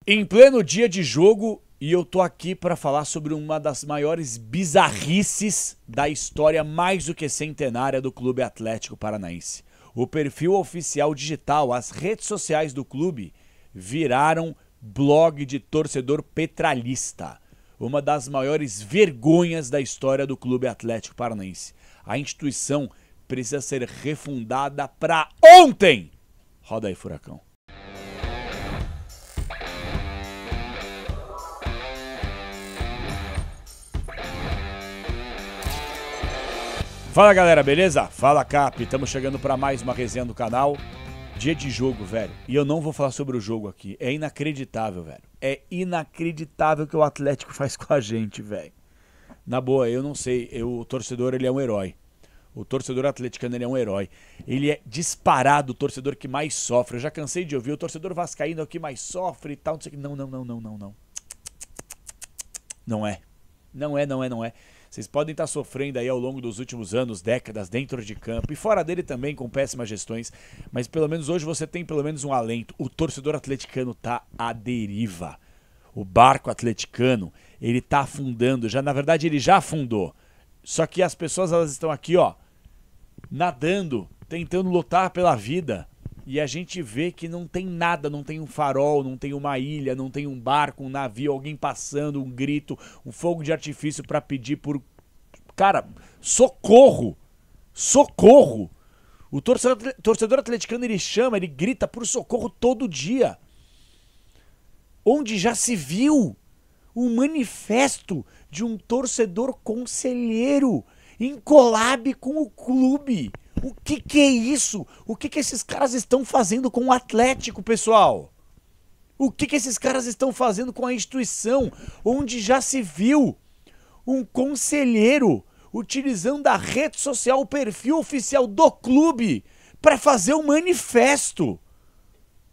Em pleno dia de jogo, e eu tô aqui para falar sobre uma das maiores bizarrices da história mais do que centenária do Clube Atlético Paranaense. O perfil oficial digital, as redes sociais do clube, viraram blog de torcedor petralhista. Uma das maiores vergonhas da história do Clube Atlético Paranaense. A instituição precisa ser refundada para ontem! Roda aí, Furacão. Fala galera, beleza? Fala Cap, estamos chegando para mais uma resenha do canal. Dia de jogo, velho. E eu não vou falar sobre o jogo aqui. É inacreditável, velho. É inacreditável o que o Atlético faz com a gente, velho. Na boa, eu não sei. O torcedor, ele é um herói. O torcedor atleticano, ele é um herói. Ele é disparado o torcedor que mais sofre. Eu já cansei de ouvir o torcedor vascaíno é o que mais sofre e tal. Não sei o que. Não. Não é. Vocês podem estar sofrendo aí ao longo dos últimos anos, décadas, dentro de campo e fora dele também com péssimas gestões, mas pelo menos hoje você tem pelo menos um alento. O torcedor atleticano tá à deriva. O barco atleticano, ele tá afundando, na verdade ele já afundou. Só que as pessoas, elas estão aqui, ó, nadando, tentando lutar pela vida. E a gente vê que não tem nada, não tem um farol, não tem uma ilha, não tem um barco, um navio, alguém passando, um grito, um fogo de artifício pra pedir por... Cara, socorro! Socorro! O torcedor atleticano, ele chama, ele grita por socorro todo dia. Onde já se viu um manifesto de um torcedor conselheiro em collab com o clube. O que é isso? O que esses caras estão fazendo com o Atlético, pessoal? O que esses caras estão fazendo com a instituição? Onde já se viu um conselheiro utilizando a rede social, o perfil oficial do clube, para fazer um manifesto.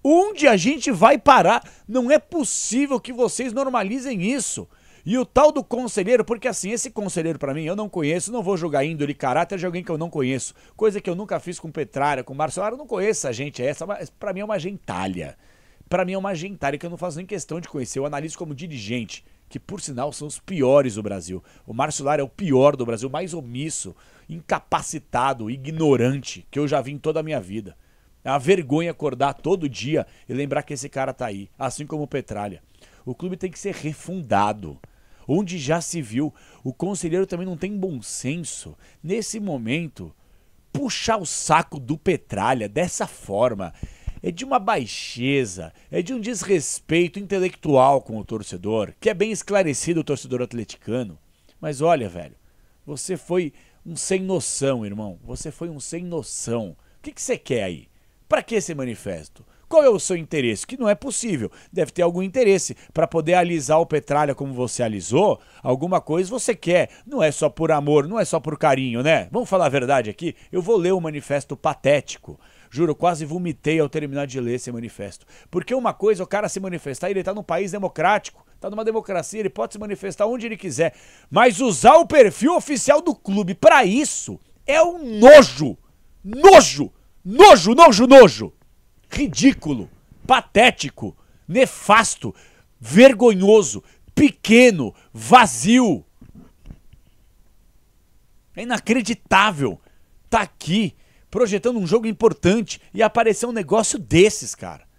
Onde a gente vai parar? Não é possível que vocês normalizem isso. E o tal do conselheiro, porque assim, esse conselheiro pra mim, eu não conheço, não vou julgar índole e caráter de alguém que eu não conheço. Coisa que eu nunca fiz com Petralha, com Marcelário, eu não conheço essa gente, mas pra mim é uma gentalha. Pra mim é uma gentalha que eu não faço nem questão de conhecer, eu analiso como dirigente, que por sinal são os piores do Brasil. O Marcelário é o pior do Brasil, mais omisso, incapacitado, ignorante, que eu já vi em toda a minha vida. É uma vergonha acordar todo dia e lembrar que esse cara tá aí, assim como o Petralha. O clube tem que ser refundado. Onde já se viu, o conselheiro também não tem bom senso. Nesse momento, puxar o saco do Petralha dessa forma é de uma baixeza, é de um desrespeito intelectual com o torcedor, que é bem esclarecido o torcedor atleticano. Mas olha, velho, você foi um sem noção, irmão. Você foi um sem noção. O que você quer aí? Pra que esse manifesto? Qual é o seu interesse? Que não é possível. Deve ter algum interesse para poder alisar o Petralha como você alisou. Alguma coisa você quer. Não é só por amor, não é só por carinho, né? Vamos falar a verdade aqui? Eu vou ler um manifesto patético. Juro, quase vomitei ao terminar de ler esse manifesto. Porque uma coisa é o cara se manifestar, ele tá num país democrático, tá numa democracia, ele pode se manifestar onde ele quiser. Mas usar o perfil oficial do clube para isso é um nojo. Nojo. Ridículo, patético, nefasto, vergonhoso, pequeno, vazio. É inacreditável tá aqui projetando um jogo importante e aparecer um negócio desses, cara.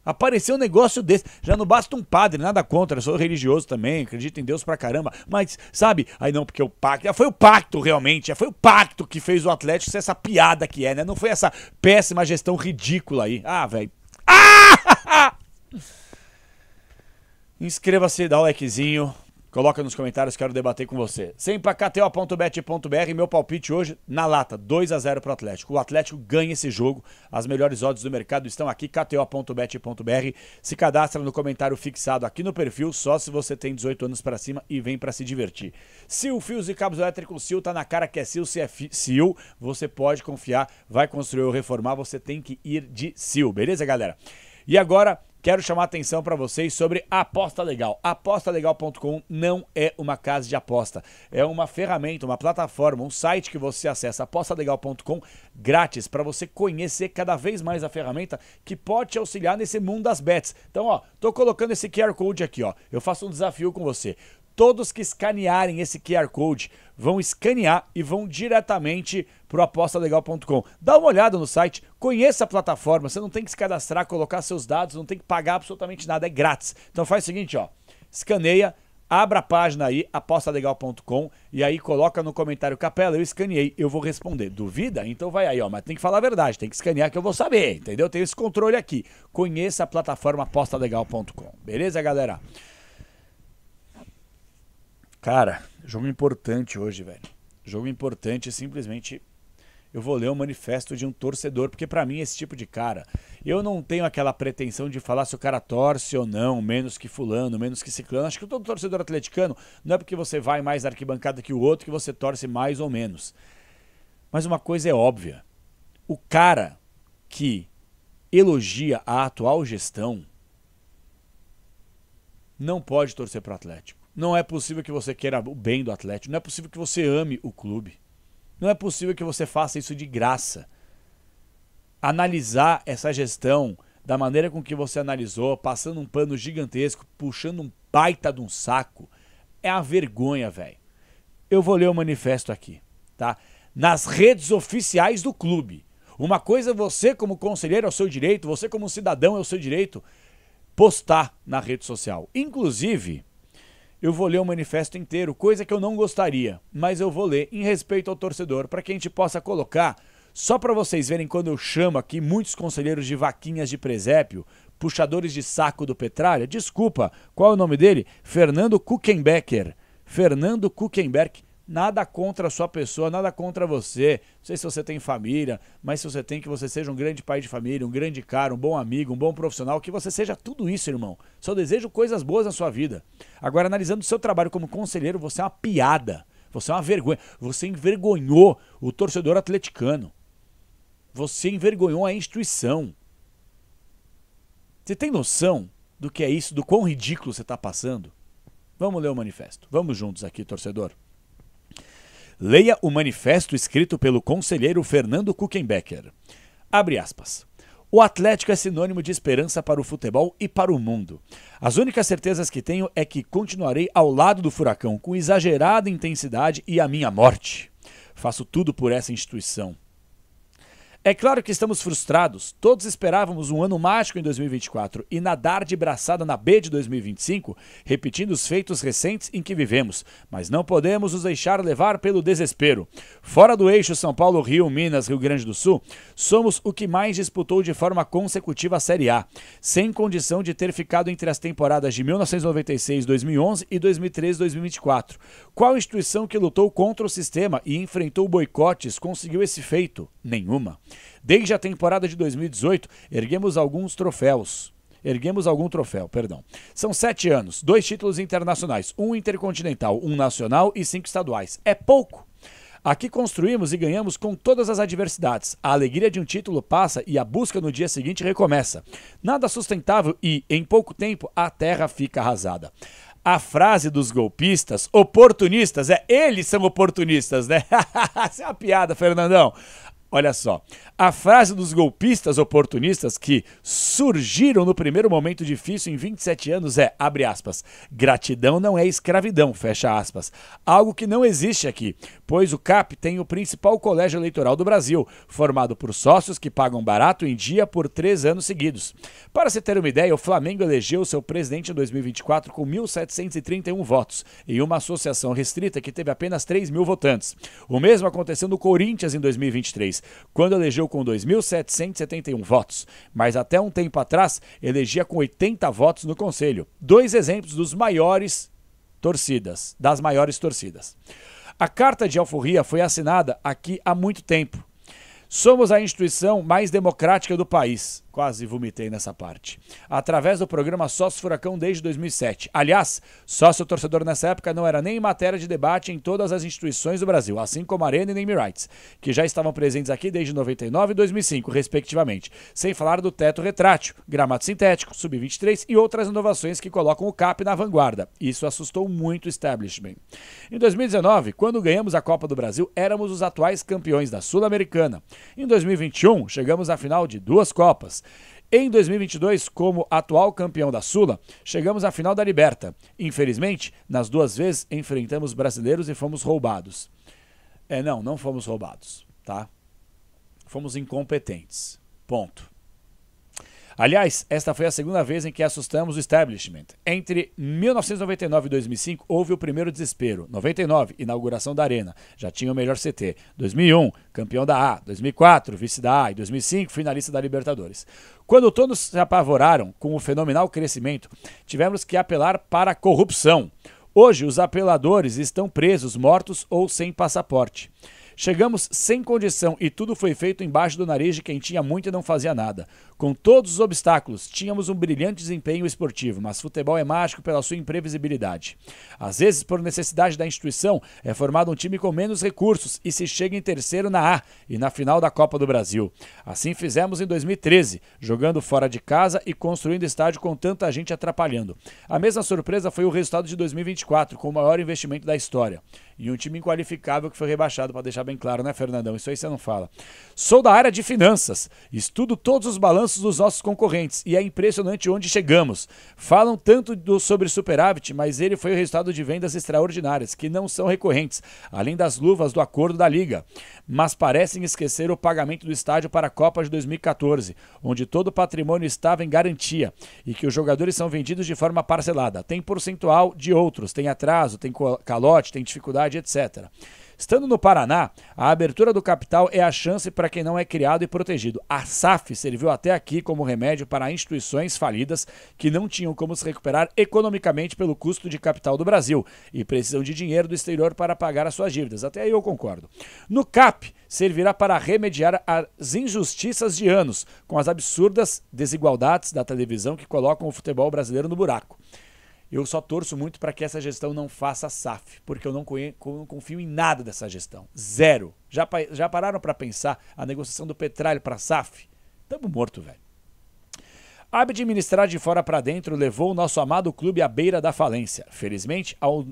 Apareceu um negócio desse. Já não basta um padre, nada contra, eu sou religioso também, acredito em Deus pra caramba. Mas, sabe, aí não, porque o pacto, já foi o pacto realmente, já foi o pacto que fez o Atlético ser essa piada que é, né? Não foi essa péssima gestão ridícula aí. Ah, velho. Ah! Inscreva-se, dá o likezinho. Coloca nos comentários, quero debater com você. Sempre a kto.bet.br, meu palpite hoje na lata, 2-0 pro Atlético. O Atlético ganha esse jogo, as melhores odds do mercado estão aqui, kto.bet.br. Se cadastra no comentário fixado aqui no perfil, só se você tem 18 anos pra cima e vem pra se divertir. Sil Fios e Cabos Elétricos, Sil tá na cara que é Sil, se é Sil, você pode confiar, vai construir ou reformar, você tem que ir de Sil, beleza galera? E agora... quero chamar a atenção para vocês sobre a Aposta Legal. ApostaLegal.com não é uma casa de aposta, é uma ferramenta, uma plataforma, um site que você acessa, apostalegal.com, grátis, para você conhecer cada vez mais a ferramenta que pode te auxiliar nesse mundo das bets. Então, ó, tô colocando esse QR Code aqui, ó. Eu faço um desafio com você. Todos que escanearem esse QR Code vão escanear e vão diretamente para o apostalegal.com. Dá uma olhada no site, conheça a plataforma, você não tem que se cadastrar, colocar seus dados, não tem que pagar absolutamente nada, é grátis. Então faz o seguinte, ó, escaneia, abra a página aí, apostalegal.com, e aí coloca no comentário, Capela, eu escaneei, eu vou responder. Duvida? Então vai aí, ó, mas tem que falar a verdade, tem que escanear que eu vou saber, entendeu? Tem esse controle aqui. Conheça a plataforma apostalegal.com. Beleza, galera? Cara, jogo importante hoje, velho. Jogo importante, simplesmente eu vou ler o manifesto de um torcedor, porque pra mim esse tipo de cara, eu não tenho aquela pretensão de falar se o cara torce ou não, menos que fulano, menos que ciclano. Acho que todo torcedor atleticano não é porque você vai mais arquibancada que o outro que você torce mais ou menos. Mas uma coisa é óbvia, o cara que elogia a atual gestão não pode torcer pro Atlético. Não é possível que você queira o bem do Atlético. Não é possível que você ame o clube. Não é possível que você faça isso de graça. Analisar essa gestão da maneira com que você analisou, passando um pano gigantesco, puxando um baita de um saco, é a vergonha, velho. Eu vou ler o manifesto aqui, tá? Nas redes oficiais do clube. Uma coisa é você como conselheiro é o seu direito, você como cidadão é o seu direito, postar na rede social. Inclusive, eu vou ler o manifesto inteiro, coisa que eu não gostaria, mas eu vou ler em respeito ao torcedor, para que a gente possa colocar, só para vocês verem quando eu chamo aqui muitos conselheiros de vaquinhas de presépio, puxadores de saco do Petralha, desculpa, qual é o nome dele? Fernando Kuchenbecker. Fernando Kuchenbecker. Nada contra a sua pessoa, nada contra você. Não sei se você tem família, mas se você tem, que você seja um grande pai de família, um grande cara, um bom amigo, um bom profissional, que você seja tudo isso, irmão. Só desejo coisas boas na sua vida. Agora, analisando o seu trabalho como conselheiro, você é uma piada. Você é uma vergonha. Você envergonhou o torcedor atleticano. Você envergonhou a instituição. Você tem noção do que é isso, do quão ridículo você está passando? Vamos ler o manifesto. Vamos juntos aqui, torcedor. Leia o manifesto escrito pelo conselheiro Fernando Kuchenbecker. Abre aspas. O Atlético é sinônimo de esperança para o futebol e para o mundo. As únicas certezas que tenho é que continuarei ao lado do Furacão com exagerada intensidade e a minha morte. Faço tudo por essa instituição. É claro que estamos frustrados, todos esperávamos um ano mágico em 2024 e nadar de braçada na B de 2025, repetindo os feitos recentes em que vivemos, mas não podemos nos deixar levar pelo desespero. Fora do eixo São Paulo, Rio, Minas, Rio Grande do Sul, somos o que mais disputou de forma consecutiva a Série A, sem condição de ter ficado entre as temporadas de 1996-2011 e 2013-2024. Qual instituição que lutou contra o sistema e enfrentou boicotes conseguiu esse feito? Nenhuma. Desde a temporada de 2018, erguemos algum troféu, perdão. São 7 anos, 2 títulos internacionais, 1 intercontinental, 1 nacional e 5 estaduais. É pouco. Aqui construímos e ganhamos com todas as adversidades. A alegria de um título passa e a busca no dia seguinte recomeça. Nada sustentável e, em pouco tempo, a terra fica arrasada. A frase dos golpistas, oportunistas, eles são oportunistas, né? Essa é uma piada, Fernandão. Olha só, a frase dos golpistas oportunistas que surgiram no primeiro momento difícil em 27 anos é, abre aspas, gratidão não é escravidão, fecha aspas. Algo que não existe aqui, pois o CAP tem o principal colégio eleitoral do Brasil, formado por sócios que pagam barato em dia por 3 anos seguidos. Para se ter uma ideia, o Flamengo elegeu seu presidente em 2024 com 1.731 votos, em uma associação restrita que teve apenas 3.000 votantes. O mesmo aconteceu no Corinthians em 2023, quando elegeu com 2.771 votos, mas até um tempo atrás elegia com 80 votos no conselho. 2 exemplos das maiores torcidas. A carta de alforria foi assinada aqui há muito tempo. Somos a instituição mais democrática do país. Quase vomitei nessa parte. Através do programa Sócio Furacão desde 2007. Aliás, sócio torcedor nessa época não era nem matéria de debate em todas as instituições do Brasil, assim como a Arena e Name Rights, que já estavam presentes aqui desde 99 e 2005, respectivamente. Sem falar do teto retrátil, gramado sintético, sub-23 e outras inovações que colocam o CAP na vanguarda. Isso assustou muito o establishment. Em 2019, quando ganhamos a Copa do Brasil, éramos os atuais campeões da Sul-Americana. Em 2021, chegamos à final de 2 Copas. Em 2022, como atual campeão da Sula, chegamos à final da Liberta. Infelizmente, nas 2 vezes enfrentamos brasileiros e fomos roubados. Não fomos roubados, tá? Fomos incompetentes. Ponto. Aliás, esta foi a segunda vez em que assustamos o establishment. Entre 1999 e 2005, houve o primeiro desespero. 99, inauguração da Arena, já tinha o melhor CT. 2001, campeão da A. 2004, vice da A. E 2005, finalista da Libertadores. Quando todos se apavoraram com o fenomenal crescimento, tivemos que apelar para a corrupção. Hoje, os apeladores estão presos, mortos ou sem passaporte. Chegamos sem condição e tudo foi feito embaixo do nariz de quem tinha muito e não fazia nada. Com todos os obstáculos, tínhamos um brilhante desempenho esportivo, mas futebol é mágico pela sua imprevisibilidade. Às vezes, por necessidade da instituição, é formado um time com menos recursos e se chega em terceiro na A e na final da Copa do Brasil. Assim fizemos em 2013, jogando fora de casa e construindo estádio com tanta gente atrapalhando. A mesma surpresa foi o resultado de 2024, com o maior investimento da história. E um time inqualificável que foi rebaixado, para deixar bem claro, né, Fernandão? Isso aí você não fala. Sou da área de finanças, estudo todos os balanços dos nossos concorrentes e é impressionante onde chegamos. Falam tanto sobre superávit, mas ele foi o resultado de vendas extraordinárias, que não são recorrentes, além das luvas do acordo da Liga. Mas parecem esquecer o pagamento do estádio para a Copa de 2014, onde todo o patrimônio estava em garantia e que os jogadores são vendidos de forma parcelada. Tem percentual de outros, tem atraso, tem calote, tem dificuldade, etc. Estando no Paraná, a abertura do capital é a chance para quem não é criado e protegido. A SAF serviu até aqui como remédio para instituições falidas que não tinham como se recuperar economicamente pelo custo de capital do Brasil e precisam de dinheiro do exterior para pagar as suas dívidas. Até aí eu concordo. No CAP, servirá para remediar as injustiças de anos, com as absurdas desigualdades da televisão que colocam o futebol brasileiro no buraco. Eu só torço muito para que essa gestão não faça SAF, porque eu não confio em nada dessa gestão. Zero. Já pararam para pensar a negociação do Petralha para SAF? Tamo morto, velho. Administrar de fora para dentro levou o nosso amado clube à beira da falência. Felizmente, ao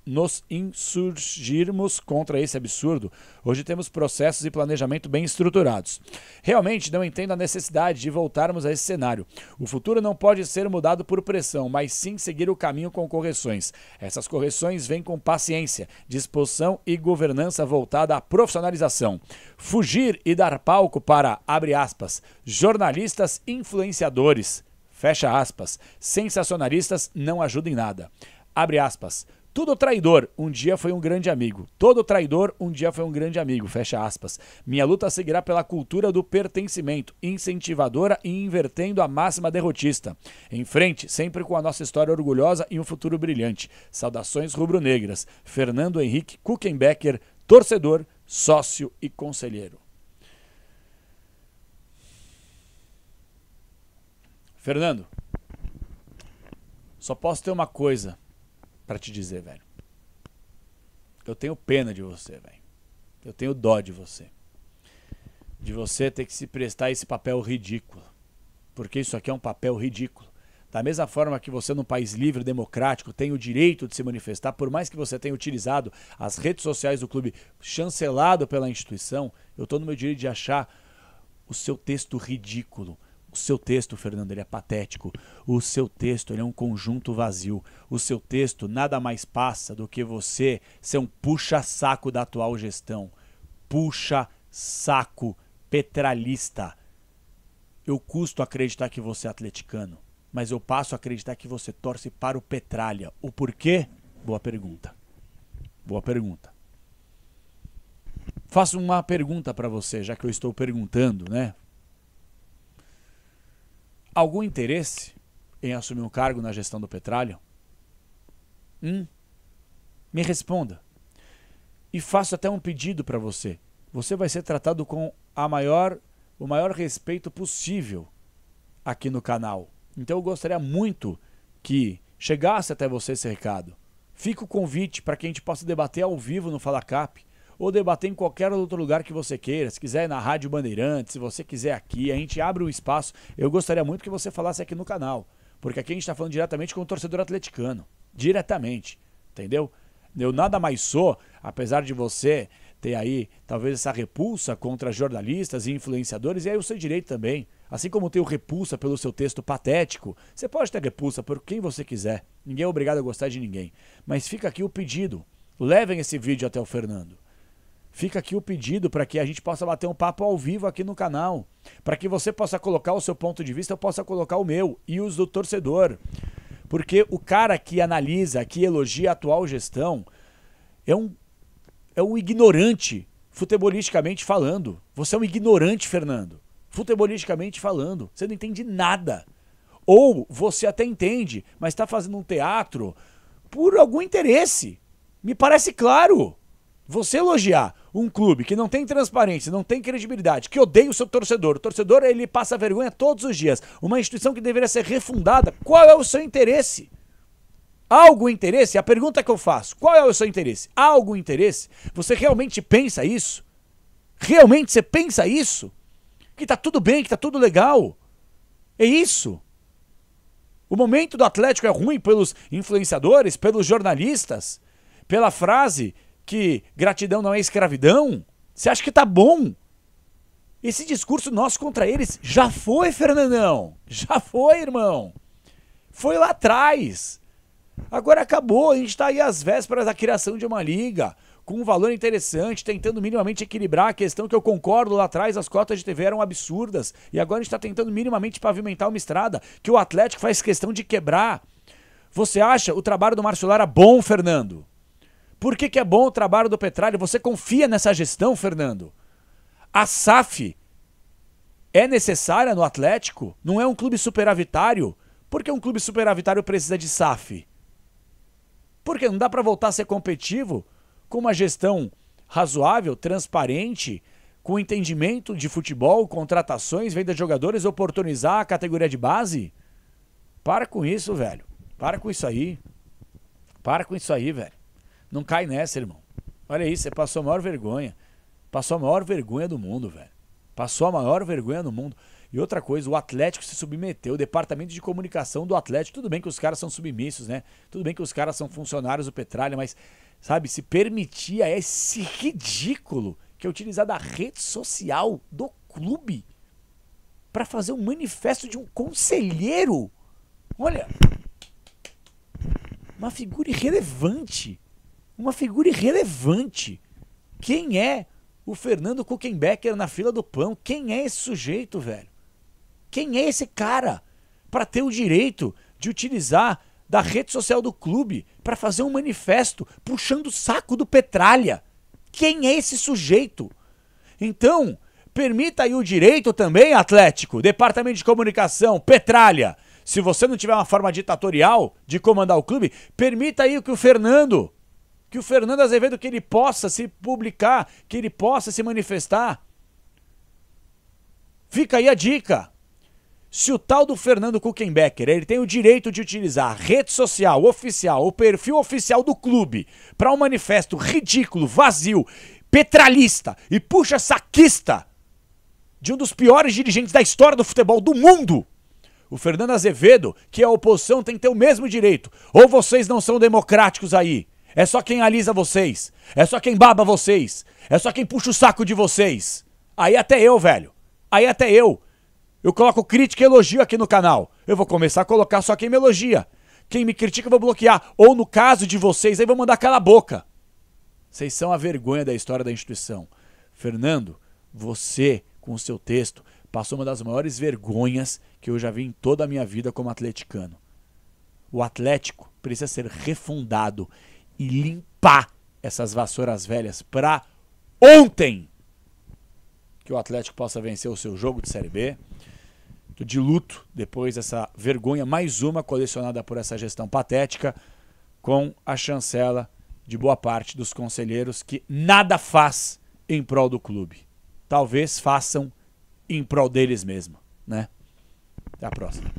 nos insurgirmos contra esse absurdo, hoje temos processos e planejamento bem estruturados. Realmente não entendo a necessidade de voltarmos a esse cenário. O futuro não pode ser mudado por pressão, mas sim seguir o caminho com correções. Essas correções vêm com paciência, disposição e governança voltada à profissionalização. Fugir e dar palco para, abre aspas, jornalistas influenciadores, fecha aspas, sensacionalistas não ajudam em nada. Abre aspas. Todo traidor um dia foi um grande amigo. Todo traidor um dia foi um grande amigo. Fecha aspas. Minha luta seguirá pela cultura do pertencimento, incentivadora e invertendo a máxima derrotista. Em frente, sempre com a nossa história orgulhosa e um futuro brilhante. Saudações rubro-negras. Fernando Henrique Kuchenbecker, torcedor, sócio e conselheiro. Fernando, só posso ter uma coisa pra te dizer, velho. Eu tenho pena de você, velho. Eu tenho dó de você. De você ter que se prestar a esse papel ridículo. Porque isso aqui é um papel ridículo. Da mesma forma que você, num país livre, democrático, tem o direito de se manifestar, por mais que você tenha utilizado as redes sociais do clube, chancelado pela instituição, eu tô no meu direito de achar o seu texto ridículo. O seu texto, Fernando, ele é patético. O seu texto, ele é um conjunto vazio. O seu texto nada mais passa do que você ser um puxa-saco da atual gestão. Puxa-saco petralista. Eu custo acreditar que você é atleticano, mas eu passo a acreditar que você torce para o Petralha. O porquê? Boa pergunta. Boa pergunta. Faço uma pergunta para você, já que eu estou perguntando, né? Algum interesse em assumir um cargo na gestão do Petralha? Me responda. E faço até um pedido para você. Você vai ser tratado com a maior o maior respeito possível aqui no canal. Então eu gostaria muito que chegasse até você esse recado. Fica o convite para que a gente possa debater ao vivo no Fala Cap, ou debater em qualquer outro lugar que você queira. Se quiser na Rádio Bandeirantes, se você quiser aqui, a gente abre um espaço. Eu gostaria muito que você falasse aqui no canal, porque aqui a gente está falando diretamente com o torcedor atleticano. Diretamente, entendeu? Eu nada mais sou, apesar de você ter aí talvez essa repulsa contra jornalistas e influenciadores, e aí o seu direito também. Assim como tenho repulsa pelo seu texto patético, você pode ter repulsa por quem você quiser. Ninguém é obrigado a gostar de ninguém. Mas fica aqui o pedido. Levem esse vídeo até o Fernando. Fica aqui o pedido para que a gente possa bater um papo ao vivo aqui no canal. Para que você possa colocar o seu ponto de vista, eu possa colocar o meu e os do torcedor. Porque o cara que analisa, que elogia a atual gestão, é um ignorante, futebolisticamente falando. Você é um ignorante, Fernando. Futebolisticamente falando. Você não entende nada. Ou você até entende, mas está fazendo um teatro por algum interesse. Me parece claro. Você elogiar um clube que não tem transparência, não tem credibilidade, que odeia o seu torcedor. O torcedor, ele passa vergonha todos os dias. Uma instituição que deveria ser refundada. Qual é o seu interesse? Há algum interesse? A pergunta que eu faço, qual é o seu interesse? Há algum interesse? Você realmente pensa isso? Realmente você pensa isso? Que tá tudo bem, que tá tudo legal? É isso? O momento do Atlético é ruim pelos influenciadores, pelos jornalistas, pela frase que gratidão não é escravidão? Você acha que tá bom? Esse discurso nosso contra eles já foi, Fernandão. Já foi, irmão. Foi lá atrás. Agora acabou. A gente tá aí às vésperas da criação de uma liga, com um valor interessante, tentando minimamente equilibrar a questão que eu concordo lá atrás, as cotas de TV eram absurdas. E agora a gente está tentando minimamente pavimentar uma estrada que o Atlético faz questão de quebrar. Você acha o trabalho do Márcio Lara bom, Fernando? Por que é bom o trabalho do Petralha? Você confia nessa gestão, Fernando? A SAF é necessária no Atlético? Não é um clube superavitário? Por que um clube superavitário precisa de SAF? Porque não dá para voltar a ser competitivo com uma gestão razoável, transparente, com entendimento de futebol, contratações, venda de jogadores, oportunizar a categoria de base? Para com isso, velho. Para com isso aí. Para com isso aí, velho. Não cai nessa, irmão. Olha isso, você passou a maior vergonha. Passou a maior vergonha do mundo, velho. Passou a maior vergonha do mundo. E outra coisa, o Atlético se submeteu, o departamento de comunicação do Atlético, tudo bem que os caras são submissos, né? Tudo bem que os caras são funcionários do Petralha, mas, sabe, se permitia esse ridículo que é utilizar da rede social do clube para fazer um manifesto de um conselheiro. Olha, uma figura irrelevante. Uma figura irrelevante. Quem é o Fernando Kuchenbecker na fila do pão? Quem é esse sujeito, velho? Quem é esse cara para ter o direito de utilizar da rede social do clube para fazer um manifesto puxando o saco do Petralha? Quem é esse sujeito? Então, permita aí o direito também, Atlético, Departamento de Comunicação, Petralha. Se você não tiver uma forma ditatorial de comandar o clube, permita aí que o Fernando Azevedo, que ele possa se publicar, que ele possa se manifestar. Fica aí a dica. Se o tal do Fernando Kuchenbecker, ele tem o direito de utilizar a rede social oficial, o perfil oficial do clube, para um manifesto ridículo, vazio, petralhista e puxa-saquista de um dos piores dirigentes da história do futebol do mundo, o Fernando Azevedo, que é a oposição, tem que ter o mesmo direito. Ou vocês não são democráticos aí? É só quem alisa vocês. É só quem baba vocês. É só quem puxa o saco de vocês. Aí até eu, velho. Aí até eu. Eu coloco crítica e elogio aqui no canal. Eu vou começar a colocar só quem me elogia. Quem me critica eu vou bloquear. Ou no caso de vocês, aí vou mandar calar a boca. Vocês são a vergonha da história da instituição. Fernando, você, com o seu texto, passou uma das maiores vergonhas que eu já vi em toda a minha vida como atleticano. O Atlético precisa ser refundado e limpar essas vassouras velhas para ontem que o Atlético possa vencer o seu jogo de Série B. Tô de luto depois dessa vergonha, mais uma colecionada por essa gestão patética, com a chancela de boa parte dos conselheiros que nada faz em prol do clube. Talvez façam em prol deles mesmo, né? Até a próxima.